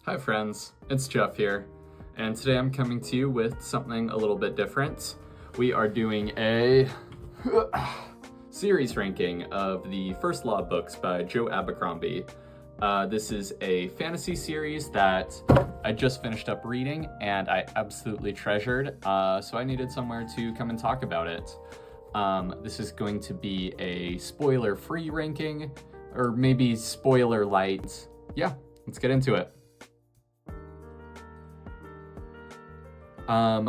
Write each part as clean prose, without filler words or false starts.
Hi friends, it's Jeff here, and today I'm coming to you with something a little bit different. We are doing a series ranking of the First Law books by Joe Abercrombie. This is a fantasy series that I just finished up reading and I absolutely treasured, so I needed somewhere to come and talk about it. This is going to be a spoiler-free ranking, or maybe spoiler light. Yeah, let's get into it.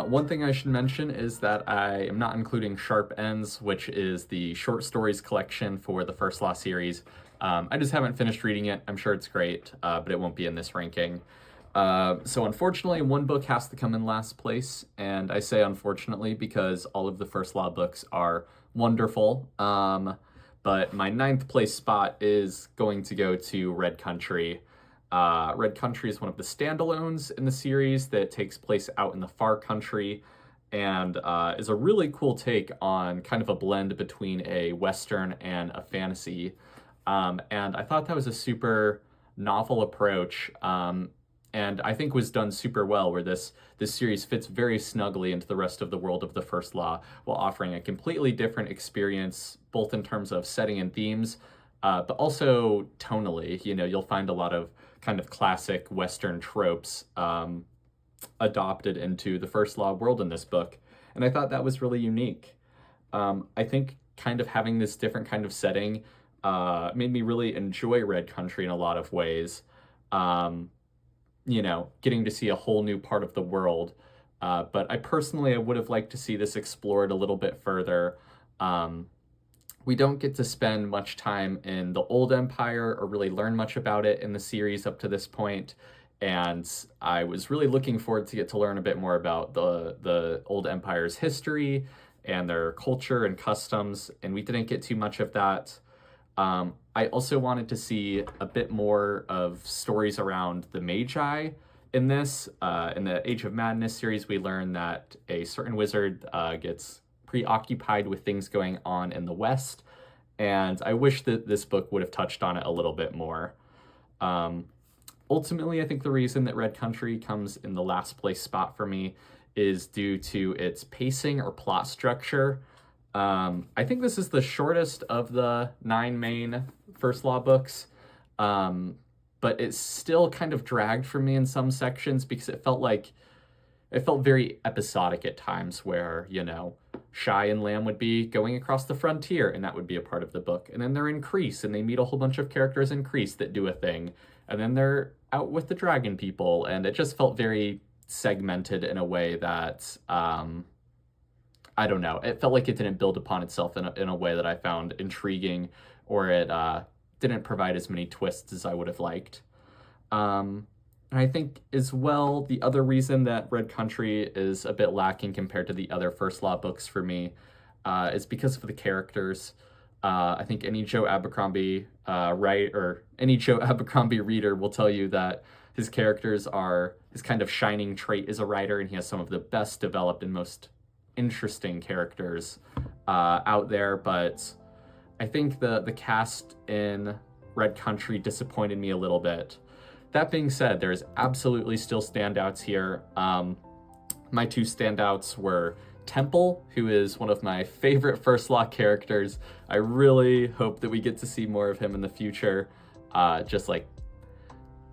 One thing I should mention is that I am not including Sharp Ends, which is the short stories collection for the First Law series. I just haven't finished reading it. I'm sure it's great, but it won't be in this ranking. So unfortunately, one book has to come in last place, and I say unfortunately because all of the First Law books are wonderful, but my 9th place spot is going to go to Red Country. Red Country is one of the standalones in the series that takes place out in the far country and is a really cool take on kind of a blend between a Western and a fantasy. And I thought that was a super novel approach, and I think was done super well, where this series fits very snugly into the rest of the world of the First Law while offering a completely different experience, both in terms of setting and themes, but also tonally. You know, you'll find a lot of kind of classic Western tropes adopted into the First Law world in this book. And I thought that was really unique. I think kind of having this different kind of setting made me really enjoy Red Country in a lot of ways. You know, getting to see a whole new part of the world. But I personally would have liked to see this explored a little bit further. We don't get to spend much time in the Old Empire or really learn much about it in the series up to this point. And I was really looking forward to get to learn a bit more about the Old Empire's history and their culture and customs, and we didn't get too much of that. I also wanted to see a bit more of stories around the Magi in this. In the Age of Madness series, we learn that a certain wizard gets preoccupied with things going on in the West, and I wish that this book would have touched on it a little bit more. Ultimately, I think the reason that Red Country comes in the last place spot for me is due to its pacing or plot structure. I think this is the shortest of the 9 main First Law books, but it still kind of dragged for me in some sections because it felt very episodic at times, where, you know, Shy and Lamb would be going across the frontier, and that would be a part of the book. And then they're in Crease, and they meet a whole bunch of characters in Crease that do a thing. And then they're out with the dragon people, and it just felt very segmented in a way that, I don't know. It felt like it didn't build upon itself in a way that I found intriguing, or it didn't provide as many twists as I would have liked. And I think as well, the other reason that Red Country is a bit lacking compared to the other First Law books for me is because of the characters. I think any Joe Abercrombie any Joe Abercrombie reader will tell you that his characters are his kind of shining trait as a writer, and he has some of the best developed and most interesting characters out there. But I think the cast in Red Country disappointed me a little bit. That being said, there's absolutely still standouts here. My 2 standouts were Temple, who is one of my favorite First Law characters. I really hope that we get to see more of him in the future. Just like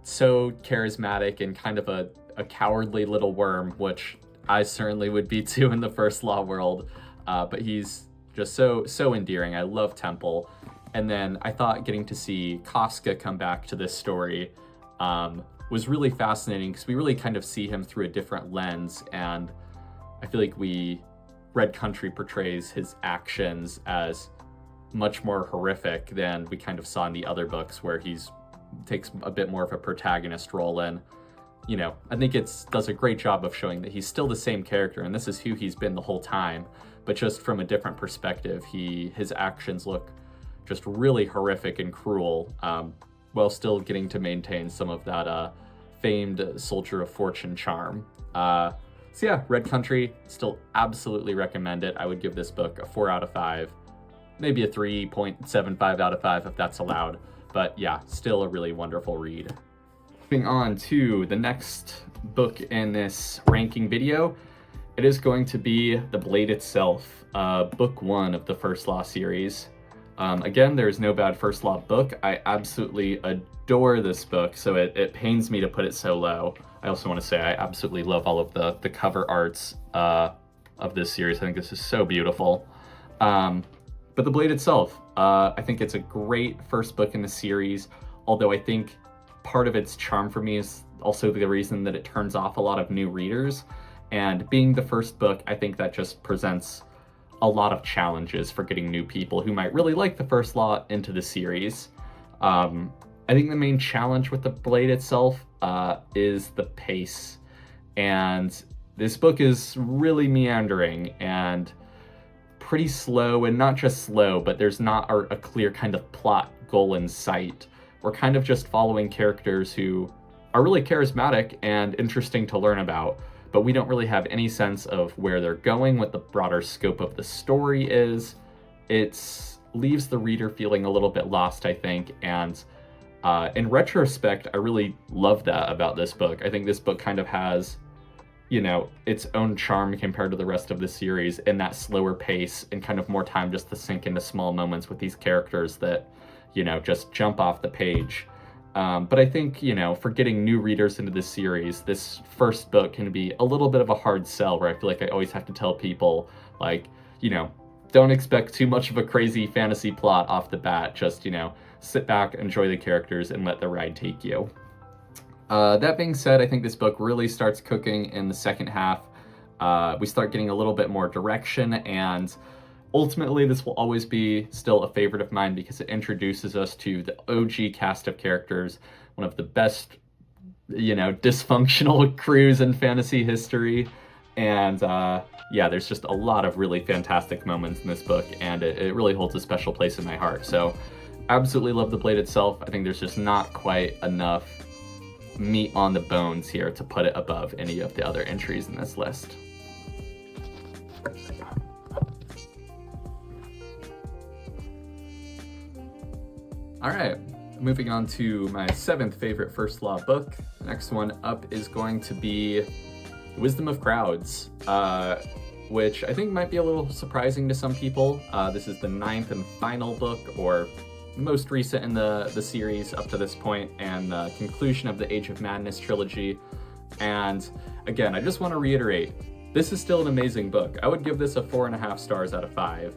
so charismatic and kind of a cowardly little worm, which I certainly would be too in the First Law world. But he's just so endearing. I love Temple. And then I thought getting to see Casca come back to this story was really fascinating, because we really kind of see him through a different lens, and I feel like Red Country portrays his actions as much more horrific than we kind of saw in the other books, where takes a bit more of a protagonist role in. You know, I think it does a great job of showing that he's still the same character, and this is who he's been the whole time, but just from a different perspective. His actions look just really horrific and cruel, while still getting to maintain some of that famed Soldier of Fortune charm. So yeah, Red Country, still absolutely recommend it. I would give this book a 4 out of 5, maybe a 3.75 out of 5 if that's allowed. But yeah, still a really wonderful read. Moving on to the next book in this ranking video, it is going to be The Blade itself, book 1 of the First Law series. Again, there's no bad First Law book. I absolutely adore this book, so it pains me to put it so low. I also want to say I absolutely love all of the cover arts of this series. I think this is so beautiful. But The Blade itself, I think it's a great first book in the series, although I think part of its charm for me is also the reason that it turns off a lot of new readers. And being the first book, I think that just presents a lot of challenges for getting new people who might really like the First Law into the series. I think the main challenge with The Blade itself is the pace. And this book is really meandering and pretty slow, and not just slow, but there's not a clear kind of plot goal in sight. We're kind of just following characters who are really charismatic and interesting to learn about, but we don't really have any sense of where they're going, what the broader scope of the story is. It leaves the reader feeling a little bit lost, I think, and in retrospect, I really love that about this book. I think this book kind of has, you know, its own charm compared to the rest of the series in that slower pace and kind of more time just to sink into small moments with these characters that, you know, just jump off the page. But I think, you know, for getting new readers into this series, this first book can be a little bit of a hard sell, where I feel like I always have to tell people, like, you know, don't expect too much of a crazy fantasy plot off the bat. Just, you know, sit back, enjoy the characters, and let the ride take you. That being said, I think this book really starts cooking in the second half. We start getting a little bit more direction, and ultimately this will always be still a favorite of mine because it introduces us to the OG cast of characters, one of the best, you know, dysfunctional crews in fantasy history. And yeah, there's just a lot of really fantastic moments in this book, and it really holds a special place in my heart. So absolutely love The Blade itself. I think there's just not quite enough meat on the bones here to put it above any of the other entries in this list. All right, moving on to my 7th favorite First Law book. The next one up is going to be Wisdom of Crowds, which I think might be a little surprising to some people. This is the 9th and final book, or most recent in the series up to this point, and the conclusion of the Age of Madness trilogy. And again, I just want to reiterate, this is still an amazing book. I would give this a 4.5 stars out of 5.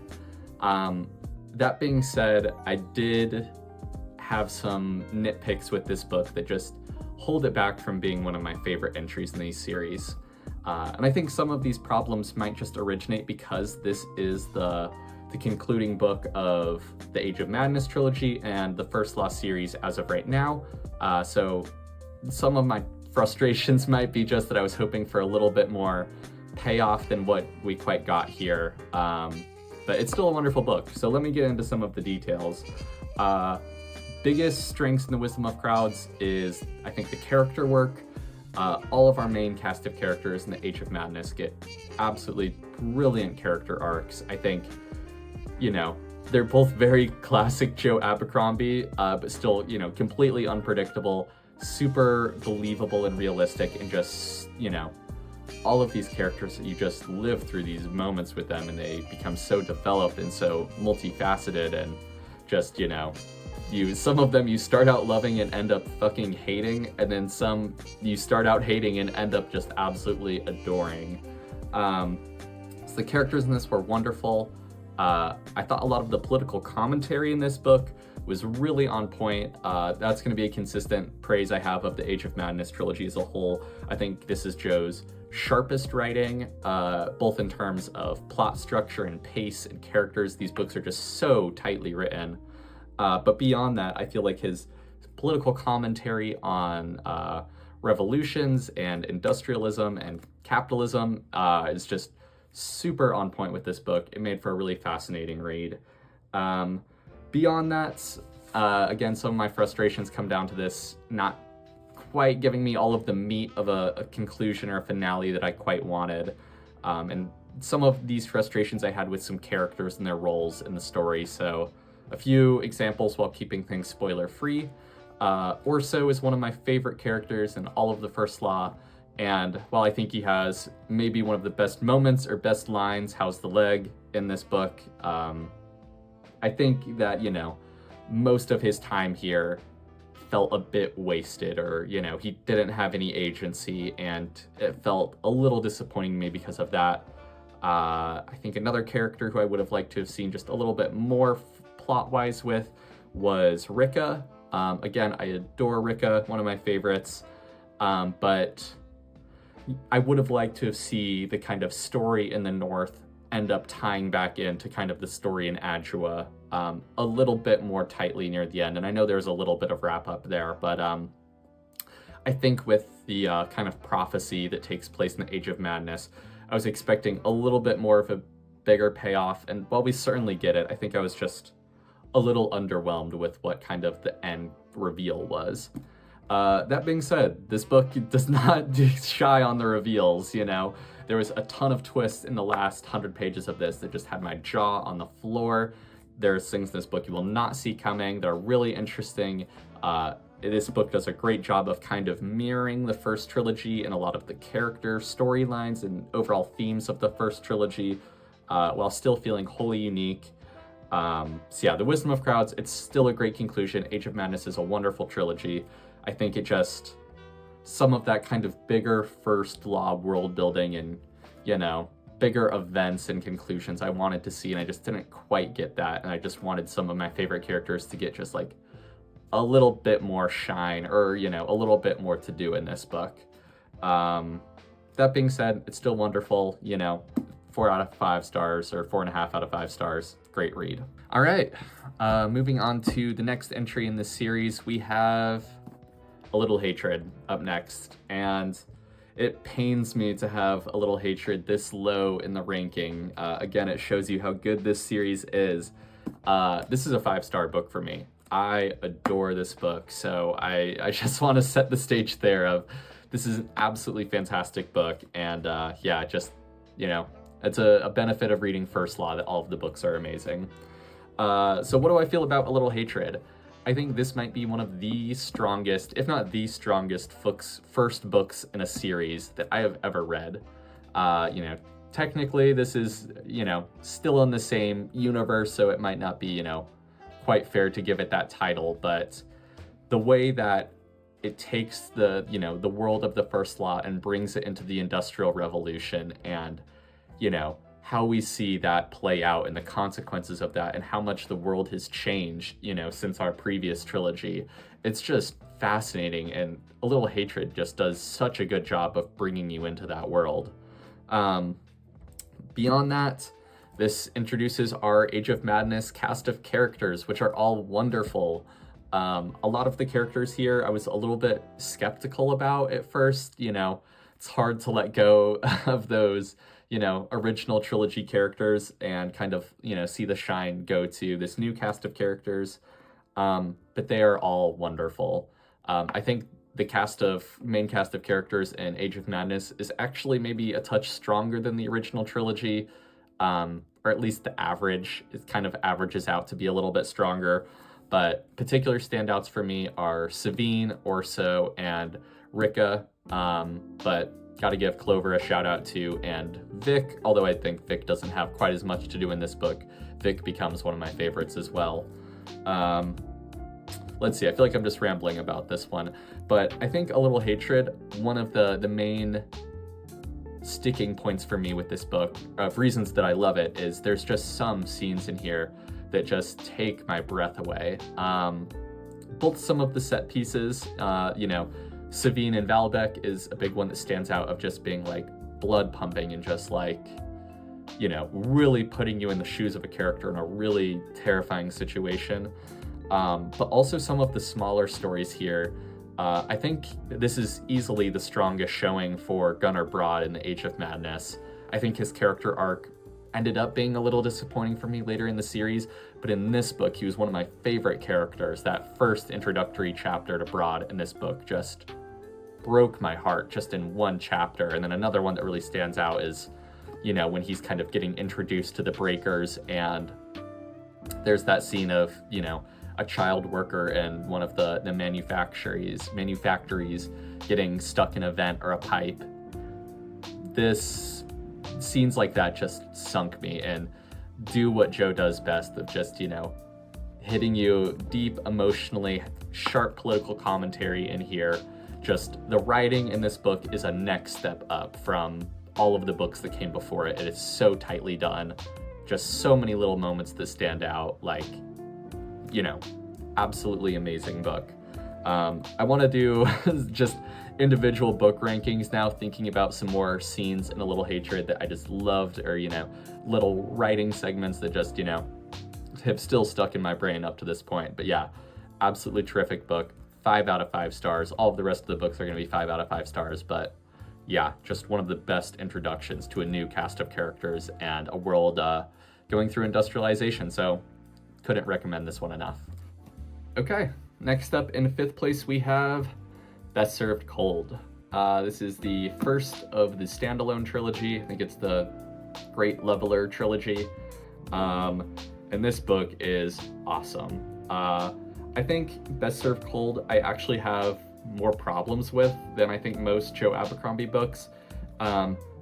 That being said, I did have some nitpicks with this book that just hold it back from being one of my favorite entries in these series. And I think some of these problems might just originate because this is the concluding book of the Age of Madness trilogy and the First Law series as of right now. So some of my frustrations might be just that I was hoping for a little bit more payoff than what we quite got here. But it's still a wonderful book. So let me get into some of the details. Biggest strengths in the Wisdom of Crowds is, I think, the character work. All of our main cast of characters in the Age of Madness get absolutely brilliant character arcs. I think, you know, they're both very classic Joe Abercrombie, but still, you know, completely unpredictable, super believable and realistic, and just, you know, all of these characters that you just live through these moments with them, and they become so developed and so multifaceted, and just, you know, some of them you start out loving and end up fucking hating, and then some you start out hating and end up just absolutely adoring. So the characters in this were wonderful. I thought a lot of the political commentary in this book was really on point. That's going to be a consistent praise I have of the Age of Madness trilogy as a whole. I think this is Joe's sharpest writing, both in terms of plot structure and pace and characters. These books are just so tightly written. But beyond that, I feel like his political commentary on revolutions and industrialism and capitalism is just super on point with this book. It made for a really fascinating read. Beyond that, again, some of my frustrations come down to this not quite giving me all of the meat of a conclusion or a finale that I quite wanted. And some of these frustrations I had with some characters and their roles in the story. So a few examples while keeping things spoiler free. Orso is one of my favorite characters in all of the First Law, and while I think he has maybe one of the best moments or best lines, "How's the leg?" in this book, I think that, most of his time here felt a bit wasted, or, he didn't have any agency, and it felt a little disappointing maybe because of that. I think another character who I would have liked to have seen just a little bit more plot-wise with was Rika. Again, I adore Rika, one of my favorites, but I would have liked to have seen the kind of story in the North end up tying back into kind of the story in Adjua a little bit more tightly near the end. And I know there's a little bit of wrap up there, but I think with the kind of prophecy that takes place in the Age of Madness, I was expecting a little bit more of a bigger payoff. And while we certainly get it, I think I was just a little underwhelmed with what kind of the end reveal was. That being said, this book does not shy on the reveals, There was a ton of twists in the last 100 pages of this that just had my jaw on the floor. There's things in this book you will not see coming that are really interesting. This book does a great job of kind of mirroring the first trilogy and a lot of the character storylines and overall themes of the first trilogy, while still feeling wholly unique. So yeah, The Wisdom of Crowds, it's still a great conclusion. Age of Madness is a wonderful trilogy. I think it just, some of that kind of bigger First Law world building and, bigger events and conclusions I wanted to see, and I just didn't quite get that. And I just wanted some of my favorite characters to get just like a little bit more shine, or, a little bit more to do in this book. That being said, it's still wonderful, 4 out of 5 stars, or 4.5 out of 5 stars. Great read. All right, moving on to the next entry in this series, we have A Little Hatred up next, and it pains me to have A Little Hatred this low in the ranking. Again, it shows you how good this series is. This is a 5-star book for me. I adore this book, so I just want to set the stage there of this is an absolutely fantastic book, and it's a benefit of reading First Law that all of the books are amazing. So what do I feel about A Little Hatred? I think this might be one of the strongest, if not the strongest, first books in a series that I have ever read. Technically this is, still in the same universe, so it might not be, quite fair to give it that title, but the way that it takes the world of the First Law and brings it into the Industrial Revolution, and, how we see that play out and the consequences of that and how much the world has changed, since our previous trilogy. It's just fascinating, and A Little Hatred just does such a good job of bringing you into that world. Beyond that, this introduces our Age of Madness cast of characters, which are all wonderful. A lot of the characters here I was a little bit skeptical about at first. It's hard to let go of those original trilogy characters and kind of, see the shine go to this new cast of characters. But they are all wonderful. I think the main cast of characters in Age of Madness is actually maybe a touch stronger than the original trilogy, or at least the average. It kind of averages out to be a little bit stronger. But particular standouts for me are Savine, Orso, and Rika. But got to give Clover a shout out to, and Vic, although I think Vic doesn't have quite as much to do in this book. Vic becomes one of my favorites as well. Let's see, I feel like I'm just rambling about this one, but I think A Little Hatred, one of the main sticking points for me with this book, of reasons that I love it, is there's just some scenes in here that just take my breath away. Both some of the set pieces, Savine and Valbec is a big one that stands out, of just being like blood pumping and just like, really putting you in the shoes of a character in a really terrifying situation. But also some of the smaller stories here. I think this is easily the strongest showing for Gunnar Broad in the Age of Madness. I think his character arc ended up being a little disappointing for me later in the series, but in this book, he was one of my favorite characters. That first introductory chapter to Broad in this book just broke my heart just in one chapter. And then another one that really stands out is, when he's kind of getting introduced to the Breakers, and there's that scene of, a child worker in one of the manufactories getting stuck in a vent or a pipe. This scenes like that just sunk me and do what Joe does best of just, hitting you deep emotionally, sharp political commentary in here. Just the writing in this book is a next step up from all of the books that came before it. It is so tightly done. Just so many little moments that stand out, absolutely amazing book. I want to do just individual book rankings now, thinking about some more scenes in A Little Hatred that I just loved, or, little writing segments that just, have still stuck in my brain up to this point. But yeah, absolutely terrific book. 5 out of 5 stars. All of the rest of the books are going to be 5 out of 5 stars, but yeah, just one of the best introductions to a new cast of characters and a world going through industrialization. So couldn't recommend this one enough. Okay, next up in 5th place we have Best Served Cold. This is the first of the standalone trilogy. I think it's the Great Leveler trilogy. And this book is awesome. I think Best Served Cold I actually have more problems with than I think most Joe Abercrombie books.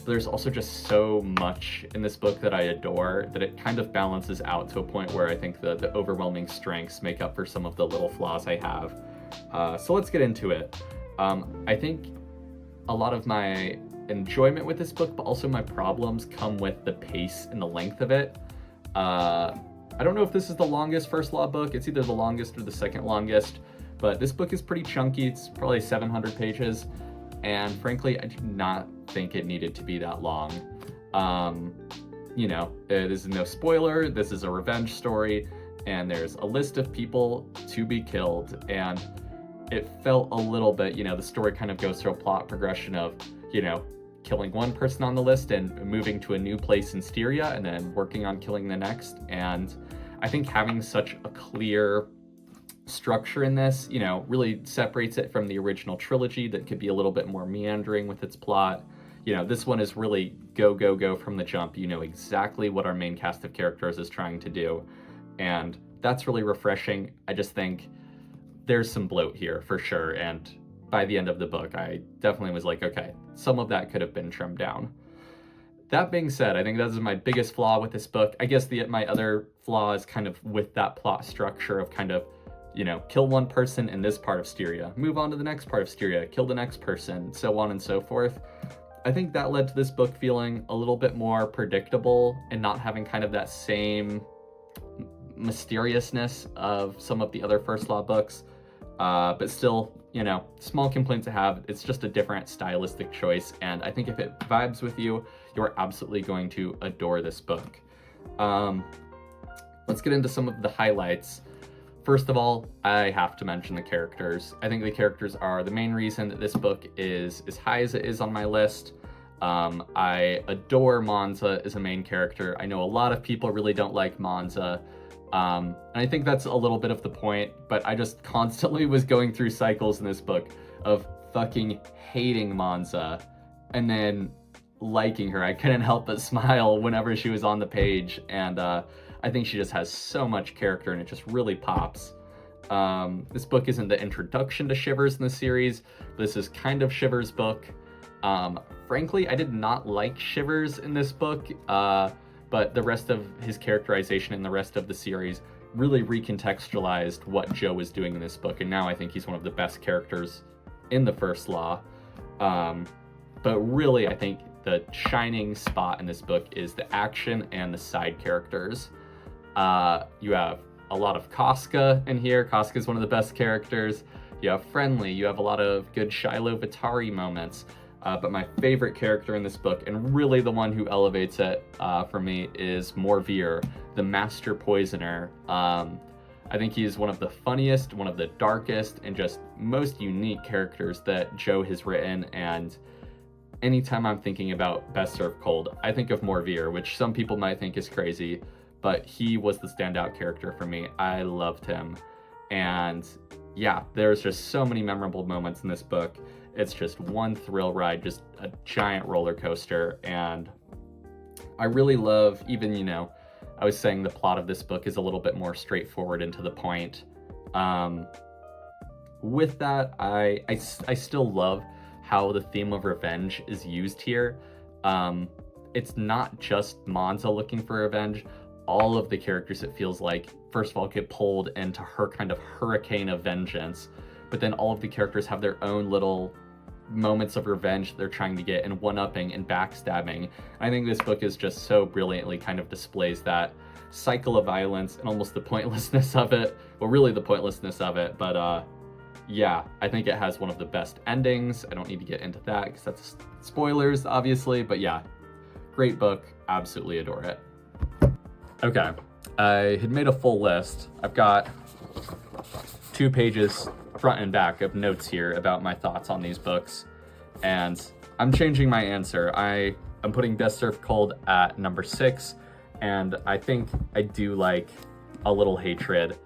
There's also just so much in this book that I adore that it kind of balances out to a point where I think the overwhelming strengths make up for some of the little flaws I have. So let's get into it. I think a lot of my enjoyment with this book, but also my problems, come with the pace and the length of it. I don't know if this is the longest First Law book. It's either the longest or the second longest, but this book is pretty chunky. It's probably 700 pages, and frankly, I do not think it needed to be that long. This is no spoiler. This is a revenge story, and there's a list of people to be killed, and it felt a little bit, the story kind of goes through a plot progression of, killing one person on the list and moving to a new place in Styria and then working on killing the next. And I think having such a clear structure in this, really separates it from the original trilogy that could be a little bit more meandering with its plot. This one is really go from the jump. You know exactly what our main cast of characters is trying to do. And that's really refreshing. I just think there's some bloat here for sure. And by the end of the book, I definitely was like, okay, some of that could have been trimmed down. That being said, I think that is my biggest flaw with this book. I guess my other flaw is kind of with that plot structure of kind of, kill one person in this part of Styria, move on to the next part of Styria, kill the next person, so on and so forth. I think that led to this book feeling a little bit more predictable and not having kind of that same mysteriousness of some of the other First Law books. But still, small complaint to have. It's just a different stylistic choice, and I think if it vibes with you, you're absolutely going to adore this book. Let's get into some of the highlights. First of all, I have to mention the characters. I think the characters are the main reason that this book is as high as it is on my list. I adore Monza as a main character. I know a lot of people really don't like Monza. And I think that's a little bit of the point, but I just constantly was going through cycles in this book of fucking hating Monza and then liking her. I couldn't help but smile whenever she was on the page, and I think she just has so much character and it just really pops. This book isn't the introduction to Shivers in the series. This is kind of Shivers' book. Frankly, I did not like Shivers in this book, but the rest of his characterization in the rest of the series really recontextualized what Joe was doing in this book, and now I think he's one of the best characters in the First Law. But really, I think the shining spot in this book is the action and the side characters. You have a lot of Casca in here. Casca is one of the best characters. You have Friendly. You have a lot of good Shiloh Vitari moments. But my favorite character in this book, and really the one who elevates it for me, is Morveer, the Master Poisoner. I think he's one of the funniest, one of the darkest, and just most unique characters that Joe has written. And anytime I'm thinking about Best Served Cold, I think of Morveer, which some people might think is crazy, but he was the standout character for me. I loved him. And yeah, there's just so many memorable moments in this book. It's just one thrill ride, just a giant roller coaster. And I really love, even, I was saying the plot of this book is a little bit more straightforward and to the point. With that, I still love how the theme of revenge is used here. It's not just Monza looking for revenge. All of the characters, it feels like, first of all, get pulled into her kind of hurricane of vengeance, but then all of the characters have their own little moments of revenge they're trying to get, and one-upping and backstabbing. I think this book is just so brilliantly kind of displays that cycle of violence and almost the pointlessness of it. Well, really the pointlessness of it, but yeah, I think it has one of the best endings. I don't need to get into that because that's spoilers, obviously, but yeah, great book, absolutely adore it. Okay, I had made a full list. I've got 2 pages front and back of notes here about my thoughts on these books, and I'm changing my answer. I'm putting Best Served Cold at number 6, and I think I do like A Little Hatred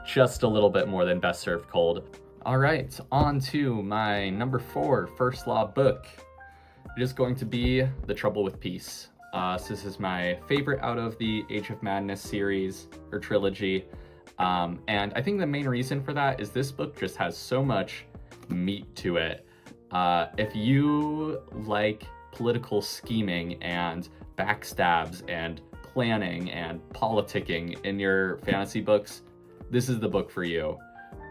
just a little bit more than Best Served Cold. All right, on to my number 4 First Law book. It is going to be The Trouble with Peace. So this is my favorite out of the Age of Madness series or trilogy. And I think the main reason for that is this book just has so much meat to it. If you like political scheming and backstabs and planning and politicking in your fantasy books, this is the book for you.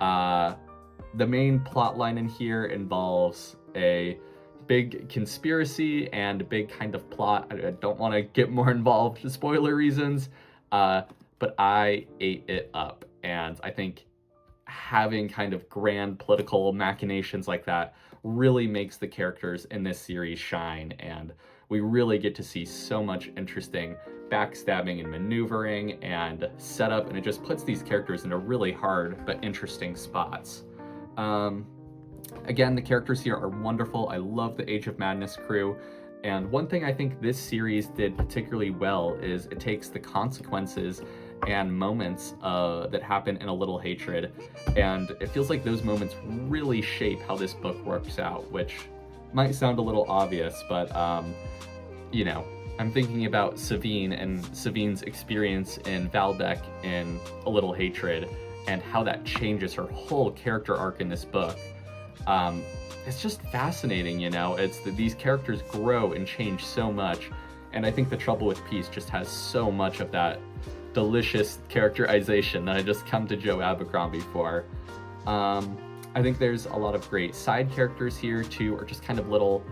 The main plot line in here involves a big conspiracy and a big kind of plot. I don't want to get more involved for spoiler reasons, but I ate it up. And I think having kind of grand political machinations like that really makes the characters in this series shine. And we really get to see so much interesting backstabbing and maneuvering and setup. And it just puts these characters into really hard but interesting spots. Again, the characters here are wonderful. I love the Age of Madness crew. And one thing I think this series did particularly well is it takes the consequences and moments that happen in A Little Hatred, and it feels like those moments really shape how this book works out, which might sound a little obvious, but you know, I'm thinking about Savine and Savine's experience in Valbec in A Little Hatred and how that changes her whole character arc in this book. It's just fascinating, you know. It's that these characters grow and change so much, and I think The Trouble with Peace just has so much of that delicious characterization that I just come to Joe Abercrombie for. I think there's a lot of great side characters here too, or just kind of little,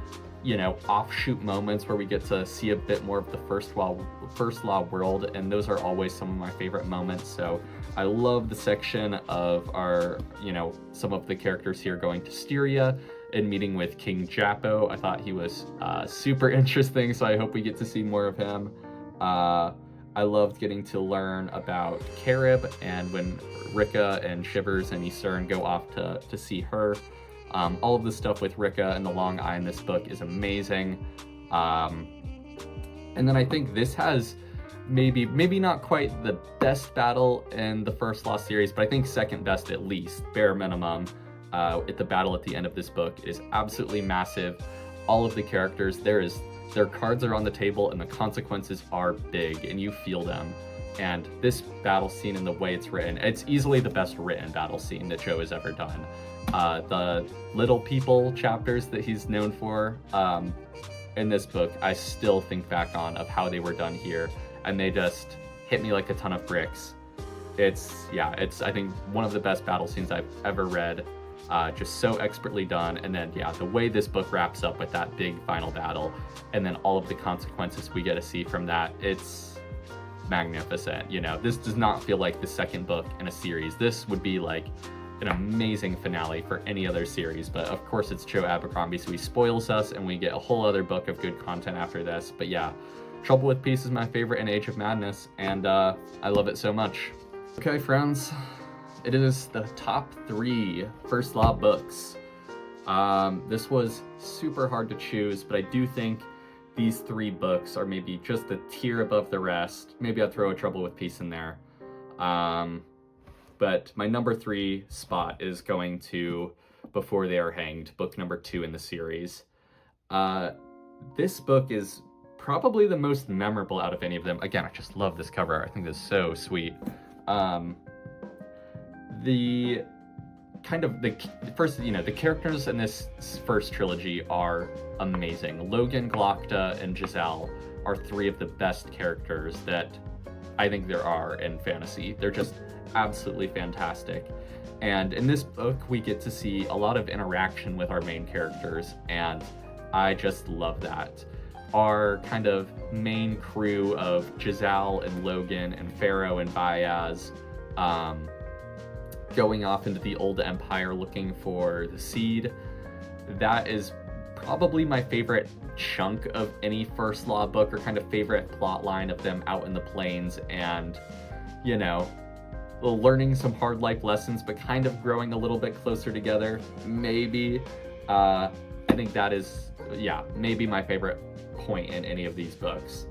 you know, offshoot moments where we get to see a bit more of the First Law world, and those are always some of my favorite moments. So I love the section of our, you know, some of the characters here going to Styria and meeting with King Jappo. I thought he was super interesting, so I hope we get to see more of him. I loved getting to learn about Carib and when Rika and Shivers and Ysern go off to see her. All of the stuff with Rika and the Long Eye in this book is amazing. And then I think this has maybe not quite the best battle in the First Law series, but I think second best at least, bare minimum. At the battle at the end of this book is absolutely massive. All of the characters, their cards are on the table and the consequences are big and you feel them. And this battle scene and the way it's written, it's easily the best written battle scene that Joe has ever done. The Little People chapters that he's known for in this book, I still think back on of how they were done here, and they just hit me like a ton of bricks. It's I think one of the best battle scenes I've ever read. Just so expertly done. And then the way this book wraps up with that big final battle and then all of the consequences we get to see from that, it's magnificent. You know, this does not feel like the second book in a series. This would be like an amazing finale for any other series, but of course it's Joe Abercrombie, so he spoils us and we get a whole other book of good content after this. But yeah, Trouble with Peace is my favorite in Age of Madness, and I love it so much. Okay, friends, it is the top 3 First Law books. This was super hard to choose, but I do think these 3 books are maybe just a tier above the rest. Maybe I'd throw A Trouble with Peace in there. But my number 3 spot is going to Before They Are Hanged, book number 2 in the series. This book is probably the most memorable out of any of them. Again, I just love this cover. I think this is so sweet. the kind of the first, the characters in this first trilogy are amazing. Logan, Glokta, and Giselle are three of the best characters that I think there are in fantasy. They're just absolutely fantastic. And in this book, we get to see a lot of interaction with our main characters, and I just love that. Our kind of main crew of Giselle and Logan and Pharaoh and Baez, going off into the old empire looking for the seed. That is probably my favorite chunk of any First Law book, or kind of favorite plot line of them out in the plains and, learning some hard life lessons, but kind of growing a little bit closer together. Maybe. I think that is, maybe my favorite point in any of these books.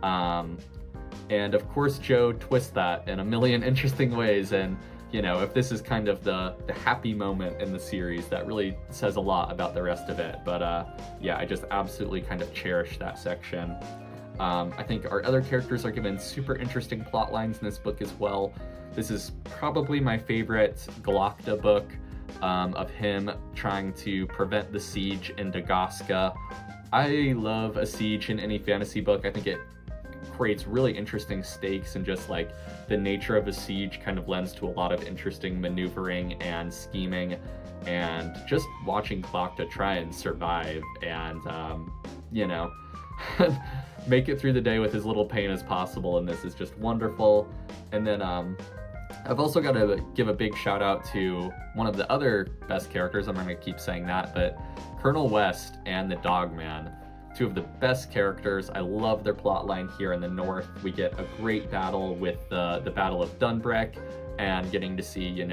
And of course, Joe twists that in a million interesting ways. And, if this is kind of the happy moment in the series, that really says a lot about the rest of it. But I just absolutely kind of cherish that section. I think our other characters are given super interesting plot lines in this book as well. This is probably my favorite Glokta book, of him trying to prevent the siege in Dagaska. I love a siege in any fantasy book. I think it creates really interesting stakes, and just like the nature of a siege kind of lends to a lot of interesting maneuvering and scheming, and just watching Glokta try and survive and, make it through the day with as little pain as possible, and this is just wonderful. And then I've also got to give a big shout out to one of the other best characters. I'm going to keep saying that, but Colonel West and the Dogman, two of the best characters. I love their plot line here in the north. We get a great battle with the Battle of Dunbreck, and getting to see,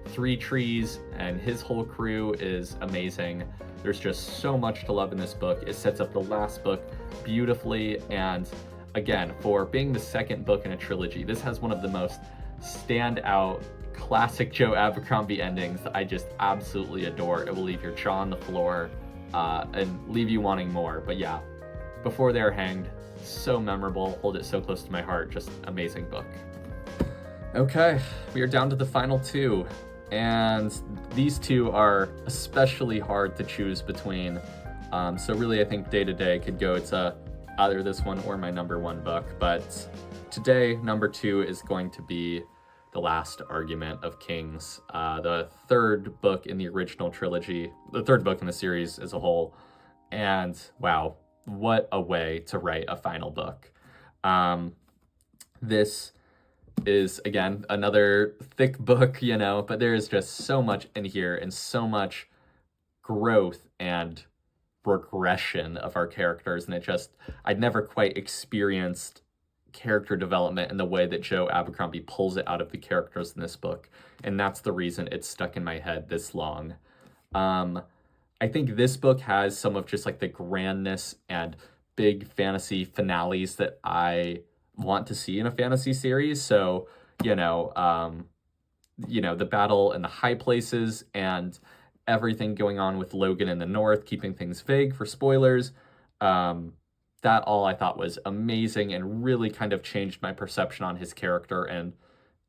Three Trees and his whole crew is amazing. There's just so much to love in this book. It sets up the last book beautifully, and again, for being the second book in a trilogy, this has one of the most standout classic Joe Abercrombie endings that I just absolutely adore. It will leave your jaw on the floor and leave you wanting more. But yeah, Before They're Hanged, so memorable, hold it so close to my heart, just amazing book. Okay, we are down to the final two, and these two are especially hard to choose between. So really, I think day to day could go to either this one or my number one book. But today, number two is going to be The Last Argument of Kings, the third book in the original trilogy, the third book in the series as a whole. And wow, what a way to write a final book. This is, again, another thick book, but there is just so much in here, and so much growth and regression of our characters. And I'd never quite experienced character development in the way that Joe Abercrombie pulls it out of the characters in this book. And that's the reason it's stuck in my head this long. I think this book has some of just like the grandness and big fantasy finales that I want to see in a fantasy series. So, the battle in the high places and everything going on with Logan in the north, keeping things vague for spoilers. That all I thought was amazing, and really kind of changed my perception on his character, and,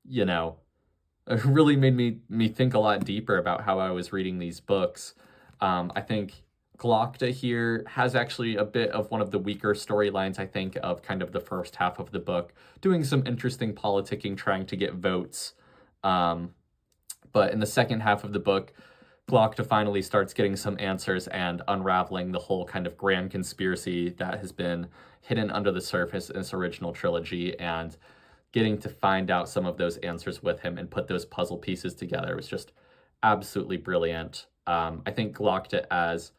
it really made me think a lot deeper about how I was reading these books. I think Glokta here has actually a bit of one of the weaker storylines, I think, of kind of the first half of the book, doing some interesting politicking, trying to get votes. But in the second half of the book, Glokta finally starts getting some answers and unraveling the whole kind of grand conspiracy that has been hidden under the surface in this original trilogy, and getting to find out some of those answers with him and put those puzzle pieces together was just absolutely brilliant. I think Glokta as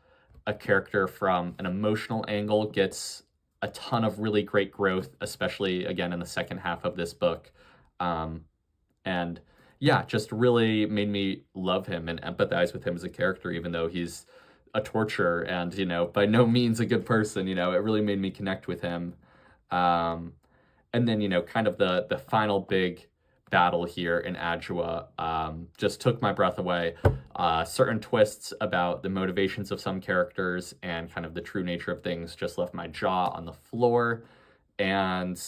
a character from an emotional angle gets a ton of really great growth, especially, again, in the second half of this book. And yeah, just really made me love him and empathize with him as a character, even though he's a torturer and, by no means a good person. It really made me connect with him. And then, kind of the final big battle here in Adjua just took my breath away. Certain twists about the motivations of some characters and kind of the true nature of things just left my jaw on the floor. And,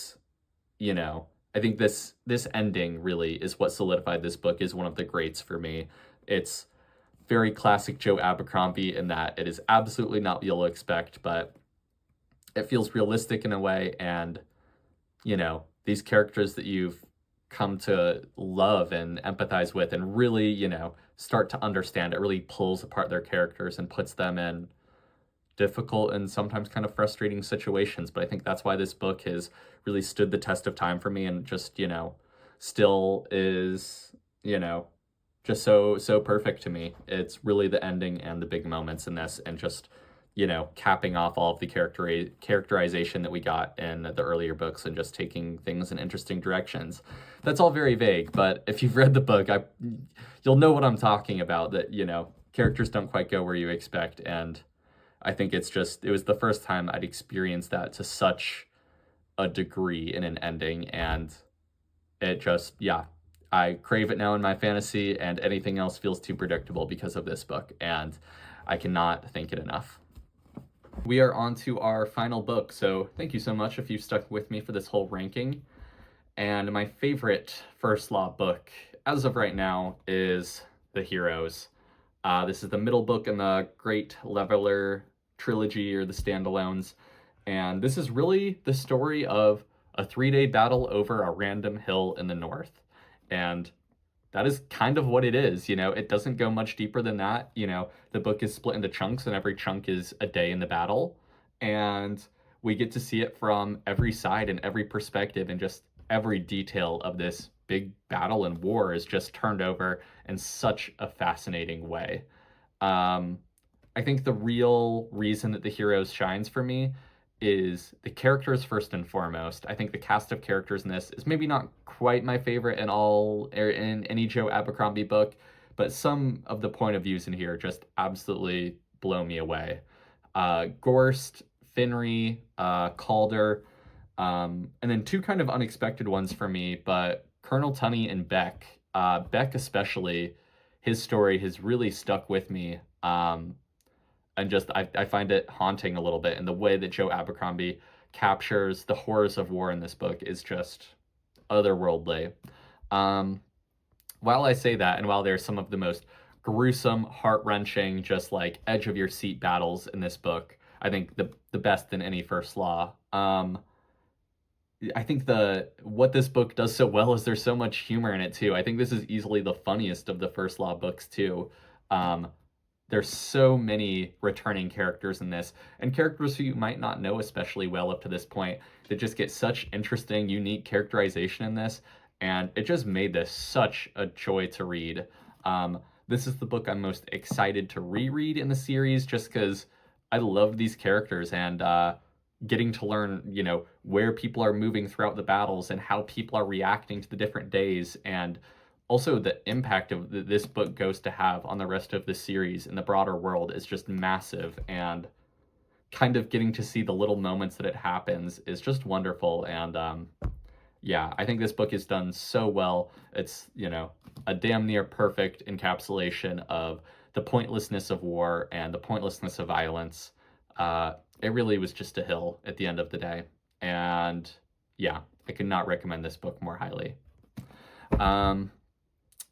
I think this ending really is what solidified this book as one of the greats for me. It's very classic Joe Abercrombie in that it is absolutely not what you'll expect, but it feels realistic in a way, and these characters that you've come to love and empathize with and really, start to understand, it really pulls apart their characters and puts them in difficult and sometimes kind of frustrating situations. But I think that's why this book has really stood the test of time for me, and just, still is, just so perfect to me. It's really the ending and the big moments in this, and just, capping off all of the characterization that we got in the earlier books and just taking things in interesting directions. That's all very vague, but if you've read the book, you'll know what I'm talking about, that, characters don't quite go where you expect. And I think it was the first time I'd experienced that to such a degree in an ending, and it just, yeah, I crave it now in my fantasy, and anything else feels too predictable because of this book, and I cannot thank it enough. We are on to our final book, so thank you so much if you've stuck with me for this whole ranking. And my favorite First Law book, as of right now, is The Heroes. This is the middle book in the Great Leveler trilogy, or the standalones, and this is really the story of a 3-day battle over a random hill in the north. And that is kind of what it is. It doesn't go much deeper than that. The book is split into chunks, and every chunk is a day in the battle. And we get to see it from every side and every perspective, and just every detail of this big battle and war is just turned over in such a fascinating way. I think the real reason that The Heroes shines for me is the characters first and foremost. I think the cast of characters in this is maybe not quite my favorite in any Joe Abercrombie book, but some of the point of views in here just absolutely blow me away. Gorst, Finry, Calder, and then two kind of unexpected ones for me, but Colonel Tunney and Beck. Beck especially, his story has really stuck with me. And just I find it haunting a little bit, and the way that Joe Abercrombie captures the horrors of war in this book is just otherworldly. While I say that, and while there's some of the most gruesome, heart-wrenching, just like edge of your seat battles in this book, I think the best in any First Law. I think what this book does so well is there's so much humor in it too. I think this is easily the funniest of the First Law books too. There's so many returning characters in this, and characters who you might not know especially well up to this point, that just get such interesting, unique characterization in this, and it just made this such a joy to read. This is the book I'm most excited to reread in the series, just because I love these characters, and getting to learn, where people are moving throughout the battles and how people are reacting to the different days, and also the impact of this book goes to have on the rest of the series in the broader world is just massive, and kind of getting to see the little moments that it happens is just wonderful. And yeah, I think this book is done so well. It's, a damn near perfect encapsulation of the pointlessness of war and the pointlessness of violence. It really was just a hill at the end of the day. And yeah, I could not recommend this book more highly.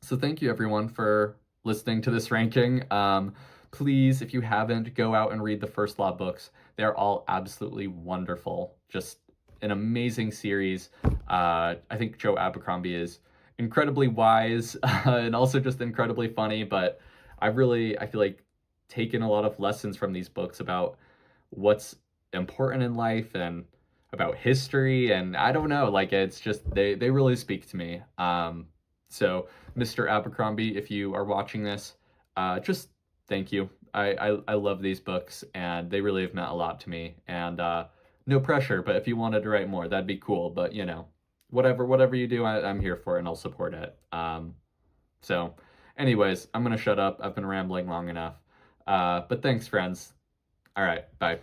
So thank you everyone for listening to this ranking. Please, if you haven't, go out and read the First Law books. They're all absolutely wonderful. Just an amazing series. I think Joe Abercrombie is incredibly wise and also just incredibly funny, but I feel like taken a lot of lessons from these books about what's important in life and about history, and I don't know, like, it's just they really speak to me. So Mr. Abercrombie, if you are watching this, just thank you. I love these books, and they really have meant a lot to me. And no pressure, but if you wanted to write more, that'd be cool. But whatever you do, I'm here for it, and I'll support it. So anyways, I'm gonna shut up. I've been rambling long enough. But thanks, friends. All right, bye.